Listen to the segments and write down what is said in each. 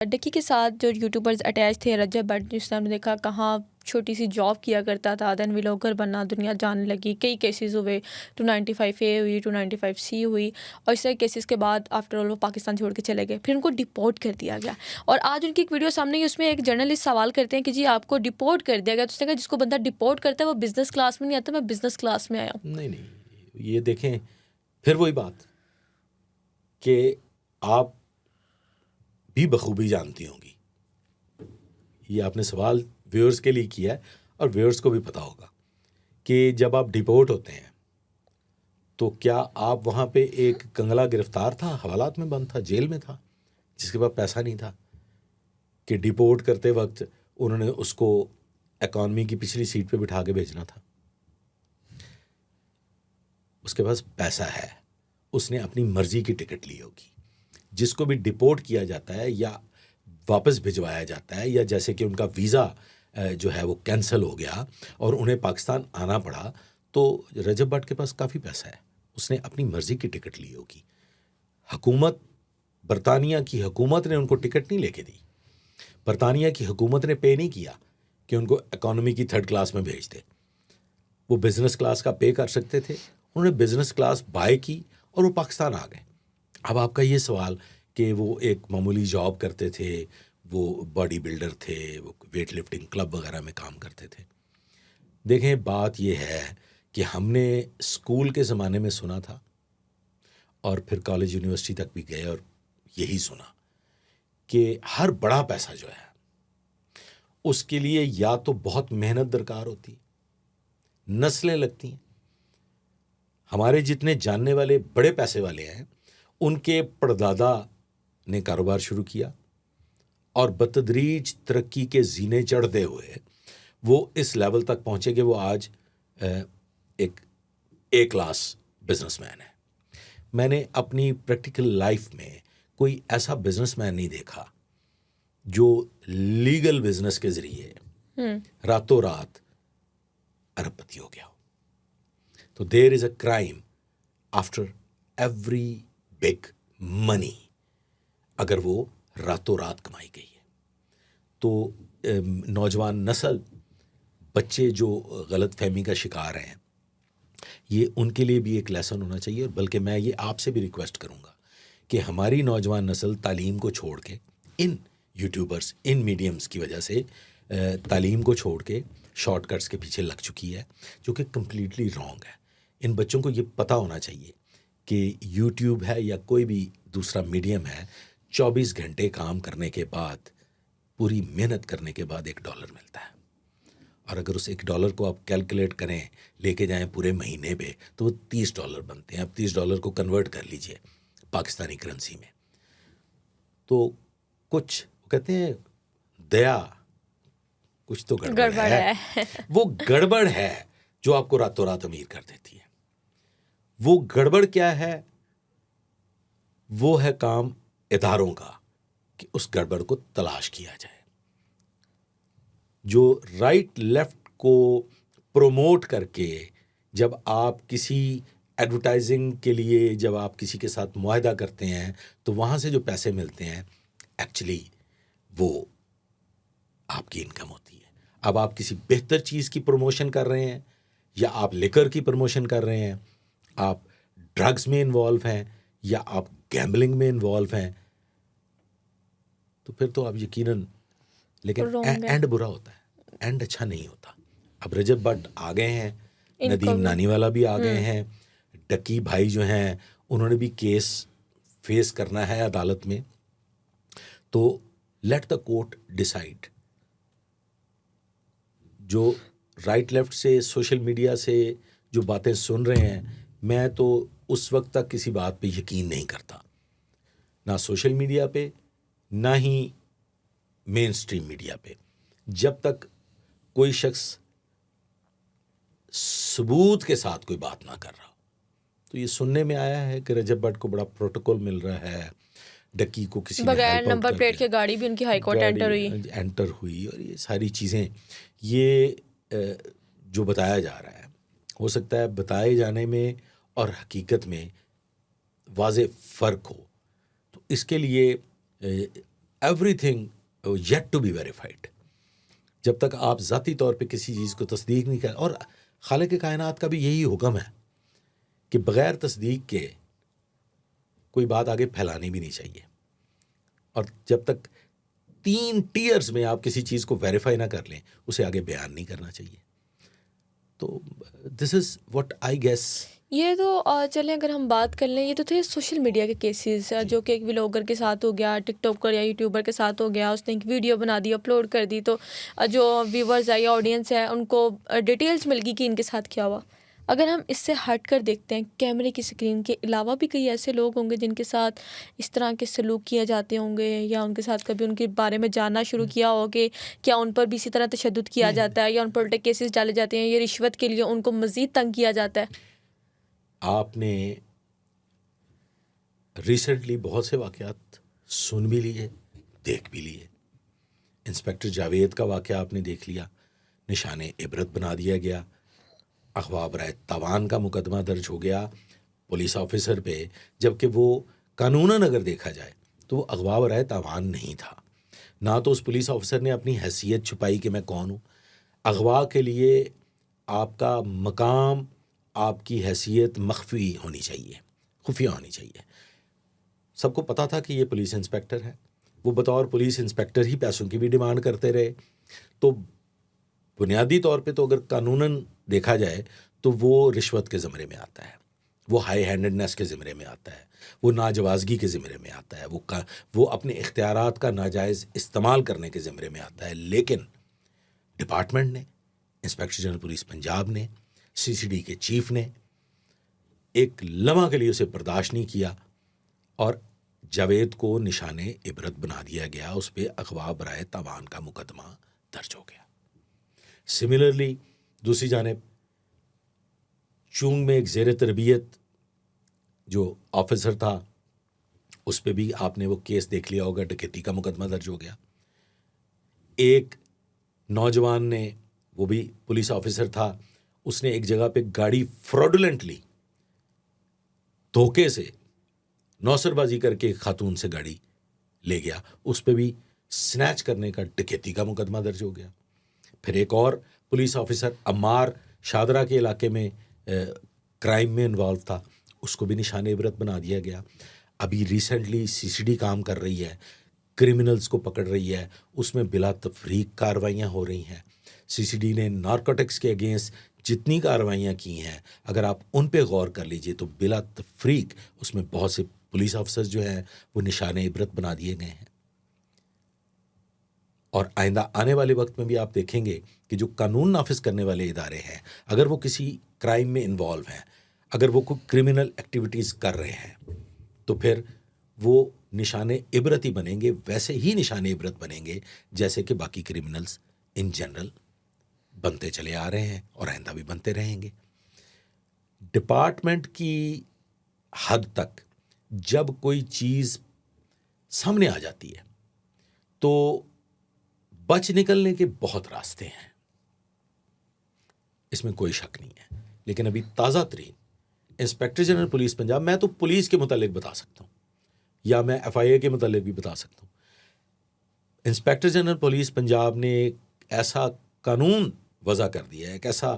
ڈکی کے ساتھ جو یوٹیوبرز اٹیچ تھے، رجب بٹ، جس نے ہم نے دیکھا کہاں چھوٹی سی جاب کیا کرتا تھا، دین ولاگر بننا، دنیا جاننے لگی، کئی کیسز ہوئے، 295A ہوئی، 295C ہوئی، اور اس طرح کیسز کے بعد آفٹر آل وہ پاکستان چھوڑ کے چلے گئے، پھر ان کو ڈپورٹ کر دیا گیا. اور آج ان کی ایک ویڈیو سامنے، اس میں ایک جرنلسٹ سوال کرتے ہیں کہ جی آپ کو ڈپورٹ کر دیا گیا، تو اس نے کہا جس کو بندہ ڈپورٹ کرتا ہے وہ بزنس کلاس میں نہیں آتا، میں بزنس کلاس میں آیا ہوں. نہیں، یہ دیکھیں پھر وہی بات کہ آپ بھی بخوبی جانتی ہوں گی، یہ آپ نے سوال ویورز کے لیے کیا ہے اور ویورز کو بھی پتا ہوگا کہ جب آپ ڈپورٹ ہوتے ہیں تو کیا آپ وہاں پہ ایک کنگلا گرفتار تھا، حوالات میں بند تھا، جیل میں تھا، جس کے پاس پیسہ نہیں تھا کہ ڈپورٹ کرتے وقت انہوں نے اس کو اکانومی کی پچھلی سیٹ پہ بٹھا کے بھیجنا تھا. اس کے پاس پیسہ ہے، اس نے اپنی مرضی کی ٹکٹ لی ہوگی. جس کو بھی ڈپورٹ کیا جاتا ہے یا واپس بھجوایا جاتا ہے، یا جیسے کہ ان کا ویزا جو ہے وہ کینسل ہو گیا اور انہیں پاکستان آنا پڑا، تو رجب بٹ کے پاس کافی پیسہ ہے، اس نے اپنی مرضی کی ٹکٹ لی ہوگی. حکومت، برطانیہ کی حکومت نے ان کو ٹکٹ نہیں لے کے دی، برطانیہ کی حکومت نے پے نہیں کیا کہ ان کو اکانومی کی 3rd کلاس میں بھیج دے. وہ بزنس کلاس کا پے کر سکتے تھے، انہوں نے بزنس کلاس بائی کی اور وہ پاکستان آ گئے. اب آپ کا یہ سوال کہ وہ ایک معمولی جاب کرتے تھے، وہ باڈی بلڈر تھے، وہ ویٹ لفٹنگ کلب وغیرہ میں کام کرتے تھے. دیکھیں بات یہ ہے کہ ہم نے اسکول کے زمانے میں سنا تھا اور پھر کالج یونیورسٹی تک بھی گئے اور یہی سنا کہ ہر بڑا پیسہ جو ہے اس کے لیے یا تو بہت محنت درکار ہوتی، نسلیں لگتی ہیں. ہمارے جتنے جاننے والے بڑے پیسے والے ہیں، ان کے پردادا نے کاروبار شروع کیا اور بتدریج ترقی کے زینے چڑھتے ہوئے وہ اس لیول تک پہنچے کہ وہ آج ایک اے کلاس بزنس مین ہے. میں نے اپنی پریکٹیکل لائف میں کوئی ایسا بزنس مین نہیں دیکھا جو لیگل بزنس کے ذریعے راتوں رات ارب پتی ہو گیا ہو. تو there is a crime after every big money اگر وہ راتوں رات کمائی گئی ہے. تو نوجوان نسل، بچے جو غلط فہمی کا شکار ہیں، یہ ان کے لیے بھی ایک لیسن ہونا چاہیے. بلکہ میں یہ آپ سے بھی ریکویسٹ کروں گا کہ ہماری نوجوان نسل تعلیم کو چھوڑ کے، ان یوٹیوبرز، ان میڈیمز کی وجہ سے تعلیم کو چھوڑ کے شارٹ کٹس کے پیچھے لگ چکی ہے، جو کہ کمپلیٹلی رانگ ہے. ان بچوں کو یہ پتہ ہونا چاہیے کہ یوٹیوب ہے یا کوئی بھی دوسرا میڈیم ہے، 24 گھنٹے کام کرنے کے بعد، پوری محنت کرنے کے بعد $1 ملتا ہے. اور اگر اس $1 کو آپ کیلکولیٹ کریں، لے کے جائیں پورے مہینے پہ، تو وہ $30 بنتے ہیں. اب $30 کو کنورٹ کر لیجئے پاکستانی کرنسی میں، تو کچھ کہتے ہیں دیا، کچھ تو گڑبڑ ہے. وہ گڑبڑ ہے جو آپ کو راتوں رات امیر کر دیتی ہے. وہ گڑبڑ کیا ہے؟ وہ ہے کام اداروں کا کہ اس گڑبڑ کو تلاش کیا جائے. جو رائٹ لیفٹ کو پروموٹ کر کے جب آپ کسی ایڈورٹائزنگ کے لیے، جب آپ کسی کے ساتھ معاہدہ کرتے ہیں، تو وہاں سے جو پیسے ملتے ہیں ایکچولی وہ آپ کی انکم ہوتی ہے. اب آپ کسی بہتر چیز کی پروموشن کر رہے ہیں، یا آپ لیکر کی پروموشن کر رہے ہیں، آپ ڈرگز میں انوالو ہیں، یا آپ گیمبلنگ میں انوالو ہیں، تو پھر تو آپ یقیناً، لیکن اینڈ برا ہوتا ہے، اینڈ اچھا نہیں ہوتا. اب رجب بٹ آ گئے ہیں، ندیم نانی والا بھی آ گئے ہیں، ڈکی بھائی جو ہیں انہوں نے بھی کیس فیس کرنا ہے عدالت میں. تو لیٹ دا کورٹ ڈیسائیڈ. جو رائٹ لیفٹ سے، سوشل میڈیا سے جو باتیں سن رہے ہیں، میں تو اس وقت تک کسی بات پہ یقین نہیں کرتا، نہ سوشل میڈیا پہ، نہ ہی مین سٹریم میڈیا پہ، جب تک کوئی شخص ثبوت کے ساتھ کوئی بات نہ کر رہا. تو یہ سننے میں آیا ہے کہ رجب بٹ کو بڑا پروٹوکول مل رہا ہے، ڈکی کو کسی نے بغیر نمبر پلیٹ کے گاڑی بھی ان کی ہائی کورٹ انٹر ہوئی، اور یہ ساری چیزیں، یہ جو بتایا جا رہا ہے، ہو سکتا ہے بتائے جانے میں اور حقیقت میں واضح فرق ہو. تو اس کے لیے everything yet to be verified. جب تک آپ ذاتی طور پہ کسی چیز کو تصدیق نہیں کریں, اور خالق کائنات کا بھی یہی حکم ہے کہ بغیر تصدیق کے کوئی بات آگے پھیلانی بھی نہیں چاہیے. اور جب تک 3 ٹیئرز میں آپ کسی چیز کو ویریفائی نہ کر لیں, اسے آگے بیان نہیں کرنا چاہیے. تو دس از واٹ آئی گیس. یہ تو چلیں اگر ہم بات کر لیں, یہ تو تھے سوشل میڈیا کے کیسز, جو کہ ایک ولاگر کے ساتھ ہو گیا, ٹک ٹاکر یا یوٹیوبر کے ساتھ ہو گیا, اس نے ایک ویڈیو بنا دی, اپلوڈ کر دی, تو جو ویورز ہے یا آڈینس ہے ان کو ڈیٹیلز مل گئی کہ ان کے ساتھ کیا ہوا. اگر ہم اس سے ہٹ کر دیکھتے ہیں, کیمرے کی اسکرین کے علاوہ بھی کئی ایسے لوگ ہوں گے جن کے ساتھ اس طرح کے سلوک کیے جاتے ہوں گے, یا ان کے ساتھ کبھی ان کے بارے میں جاننا شروع کیا ہو کہ کیا ان پر بھی اسی طرح تشدد کیا جاتا ہے, یا ان پر الٹے کیسز ڈالے جاتے ہیں, یا رشوت کے لیے ان کو مزید تنگ کیا جاتا ہے. آپ نے ریسنٹلی بہت سے واقعات سن بھی لیے, دیکھ بھی لیے. انسپیکٹر جاوید کا واقعہ آپ نے دیکھ لیا, نشان عبرت بنا دیا گیا. اغوا برائے تاوان کا مقدمہ درج ہو گیا پولیس آفیسر پہ, جبکہ وہ قانوناً اگر دیکھا جائے تو وہ اغوا برائے تاوان نہیں تھا. نہ تو اس پولیس آفیسر نے اپنی حیثیت چھپائی کہ میں کون ہوں. اغوا کے لیے آپ کا مقام, آپ کی حیثیت مخفی ہونی چاہیے, خفیہ ہونی چاہیے. سب کو پتا تھا کہ یہ پولیس انسپیکٹر ہے. وہ بطور پولیس انسپیکٹر ہی پیسوں کی بھی ڈیمانڈ کرتے رہے. تو بنیادی طور پہ تو اگر قانوناً دیکھا جائے تو وہ رشوت کے زمرے میں آتا ہے, وہ ہائی ہینڈڈنیس کے زمرے میں آتا ہے, وہ ناجوازگی کے زمرے میں آتا ہے, وہ اپنے اختیارات کا ناجائز استعمال کرنے کے زمرے میں آتا ہے. لیکن ڈپارٹمنٹ نے, انسپیکٹر جنرل پولیس پنجاب نے, سی سی ڈی کے چیف نے ایک لمحہ کے لیے اسے برداشت نہیں کیا, اور جاوید کو نشان عبرت بنا دیا گیا. اس پہ اغوا برائے تاوان کا مقدمہ درج ہو گیا. سملرلی دوسری جانب چونگ میں ایک زیر تربیت جو آفیسر تھا, اس پہ بھی آپ نے وہ کیس دیکھ لیا ہوگا, ڈکیتی کا مقدمہ درج ہو گیا. ایک نوجوان نے, وہ بھی پولیس آفیسر تھا, اس نے ایک جگہ پہ گاڑی فراڈولنٹلی دھوکے سے نوسر بازی کر کے ایک خاتون سے گاڑی لے گیا, اس پہ بھی سنیچ کرنے کا ڈکیتی کا مقدمہ درج ہو گیا. پھر ایک اور پولیس آفیسر عمار شادرہ کے علاقے میں کرائم میں انوالو تھا, اس کو بھی نشان عبرت بنا دیا گیا. ابھی ریسنٹلی سی سی ڈی کام کر رہی ہے, کرمنلز کو پکڑ رہی ہے, اس میں بلا تفریق کارروائیاں ہو رہی ہیں. سی سی ڈی نے نارکوٹکس کے اگینسٹ جتنی کارروائیاں کی ہیں, اگر آپ ان پہ غور کر لیجئے تو بلا تفریق اس میں بہت سے پولیس افسر جو ہیں وہ نشان عبرت بنا دیے گئے ہیں. اور آئندہ آنے والے وقت میں بھی آپ دیکھیں گے کہ جو قانون نافذ کرنے والے ادارے ہیں, اگر وہ کسی کرائم میں انوالو ہیں, اگر وہ کوئی کرمنل ایکٹیویٹیز کر رہے ہیں, تو پھر وہ نشان عبرت ہی بنیں گے, ویسے ہی نشان عبرت بنیں گے جیسے کہ باقی کرمنلز ان جنرل بنتے چلے آ رہے ہیں اور آئندہ بھی بنتے رہیں گے. ڈپارٹمنٹ کی حد تک جب کوئی چیز سامنے آ جاتی ہے تو بچ نکلنے کے بہت راستے ہیں, اس میں کوئی شک نہیں ہے. لیکن ابھی تازہ ترین انسپیکٹر جنرل پولیس پنجاب, میں تو پولیس کے متعلق بتا سکتا ہوں یا میں ایف آئی اے کے متعلق بھی بتا سکتا ہوں. انسپیکٹر جنرل پولیس پنجاب نے ایک ایسا قانون وضع کر دیا ہے, ایک ایسا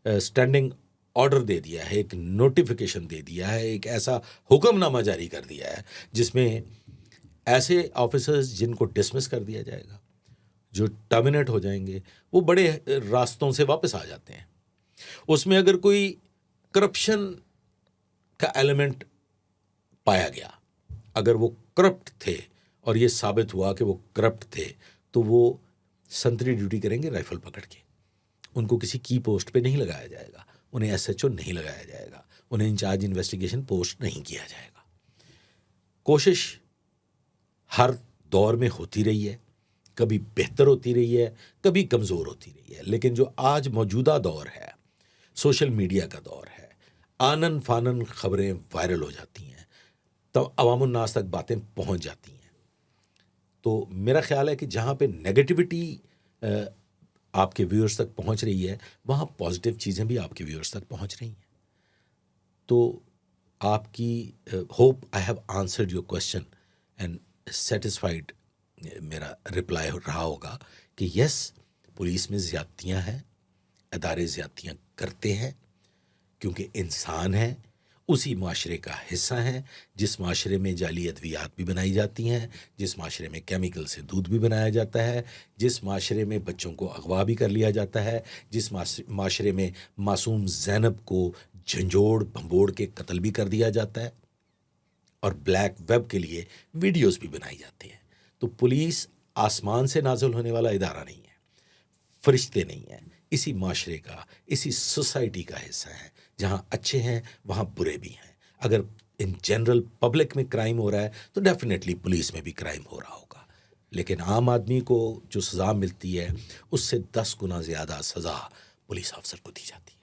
اسٹینڈنگ آرڈر دے دیا ہے, ایک نوٹیفیکیشن دے دیا ہے, ایک ایسا حکم نامہ جاری کر دیا ہے جس میں ایسے آفیسرز جن کو ڈسمس کر دیا جائے گا, جو ٹرمینیٹ ہو جائیں گے, وہ بڑے راستوں سے واپس آ جاتے ہیں. اس میں اگر کوئی کرپشن کا ایلیمنٹ پایا گیا, اگر وہ کرپٹ تھے اور یہ ثابت ہوا کہ وہ کرپٹ تھے, تو وہ سنتری ڈیوٹی کریں گے رائفل پکڑ کے. ان کو کسی کی پوسٹ پہ نہیں لگایا جائے گا, انہیں ایس ایچ او نہیں لگایا جائے گا, انہیں انچارج انویسٹیگیشن پوسٹ نہیں کیا جائے گا. کوشش ہر دور میں ہوتی رہی ہے, کبھی بہتر ہوتی رہی ہے, کبھی کمزور ہوتی رہی ہے. لیکن جو آج موجودہ دور ہے, سوشل میڈیا کا دور ہے, آنن فانن خبریں وائرل ہو جاتی ہیں, تو عوام الناس تک باتیں پہنچ جاتی ہیں. تو میرا خیال ہے کہ جہاں پہ نیگیٹیوٹی آپ کے ویورز تک پہنچ رہی ہے, وہاں پازیٹیو چیزیں بھی آپ کے ویورز تک پہنچ رہی ہیں. تو آپ کی hope I have answered your question and satisfied میرا رپلائی رہا ہوگا کہ یس پولیس میں زیادتیاں ہیں، ادارے زیادتیاں کرتے ہیں کیونکہ انسان ہیں، اسی معاشرے کا حصہ ہیں جس معاشرے میں جعلی ادویات بھی بنائی جاتی ہیں، جس معاشرے میں کیمیکل سے دودھ بھی بنایا جاتا ہے، جس معاشرے میں بچوں کو اغوا بھی کر لیا جاتا ہے، جس معاشرے میں معصوم زینب کو جھنجھوڑ بھنبوڑ کے قتل بھی کر دیا جاتا ہے اور بلیک ویب کے لیے ویڈیوز بھی بنائی جاتی ہیں۔ تو پولیس آسمان سے نازل ہونے والا ادارہ نہیں ہے، فرشتے نہیں ہیں، اسی معاشرے کا، اسی سوسائٹی کا حصہ ہے۔ جہاں اچھے ہیں وہاں برے بھی ہیں۔ اگر ان جنرل پبلک میں کرائم ہو رہا ہے تو ڈیفینیٹلی پولیس میں بھی کرائم ہو رہا ہوگا، لیکن عام آدمی کو جو سزا ملتی ہے اس سے 10 گنا زیادہ سزا پولیس افسر کو دی جاتی ہے۔